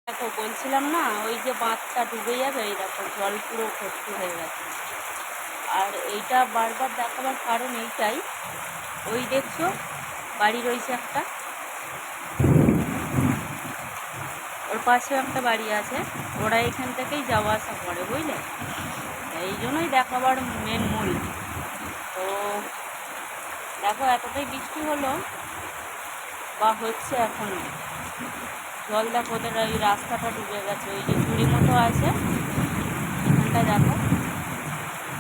দেখো বলছিলাম না, ওই যে বাঁধটা ডুবে যাবে, এই দেখো জল পুরো ভর্তি হয়ে গেছে। আর এইটা বারবার দেখাবার কারণ এইটাই, ওই দেখছো বাড়ি রয়েছে একটা, ওর পাশেও একটা বাড়ি আছে, ওরা এখান থেকেই যাওয়া আসা করে, বুঝলে? এই জন্যই দেখাবার মেন মূল। তো দেখো এতটাই বৃষ্টি হলো বা হচ্ছে এখনো, জল দেখো ওদের ওই রাস্তাটা ডুবে গেছে, ওই যে ঝুড়ি মতো আছে এখানটা দেখো,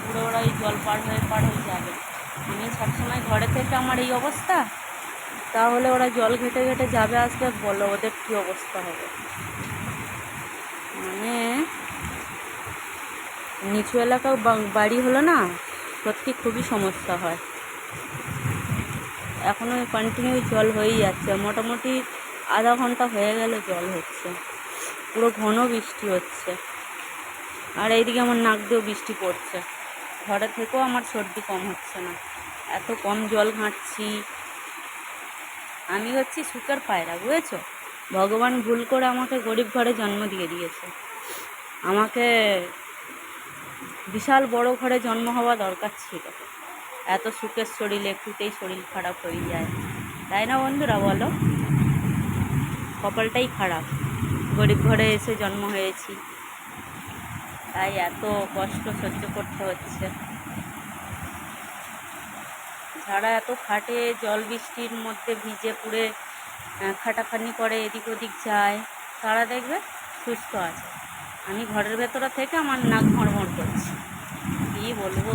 পুরো ওরা এই জল পার হয়ে যাবে। আমি সবসময় ঘরে থেকে আমার এই অবস্থা, তাহলে ওরা জল ঘেটে ঘেটে যাবে আসবে, বলো ওদের কী অবস্থা হবে। মানে নিচু এলাকাও বাড়ি হলো না, সত্যি খুবই সমস্যা হয়। এখনও কন্টিনিউ জল হয়েই যাচ্ছে, মোটামুটি আধা ঘন্টা হয়ে গেল জল হচ্ছে, পুরো ঘন বৃষ্টি হচ্ছে। আর এইদিকে আমার নাক দিয়েও বৃষ্টি পড়ছে, ঘরে থেকেও আমার সর্দি কম হচ্ছে না, এত কম জল ঘাঁটছি। আমি হচ্ছি সুখের পায়রা, বুঝেছো? ভগবান ভুল করে আমাকে গরিব ঘরে জন্ম দিয়ে দিয়েছে। আমাকে বিশাল বড় ঘরে জন্ম হওয়া দরকার ছিল, এত সুখের শরীর একটুতেই শরীর খারাপ হয়ে যায়, তাই না বন্ধুরা বলো? কপালটাই খারাপ, গরিব ঘরে এসে জন্ম হয়েছি, তাই এত কষ্ট সহ্য করতে হচ্ছে। যারা এত খাটে, জল বৃষ্টির মধ্যে ভিজে পুড়ে খাটাখানি করে এদিক ওদিক যায়, তারা দেখবে সুস্থ আছে। আমি ঘরের ভেতরে থেকে আমার নাক ভড়ভড় করছে, কী বলবো।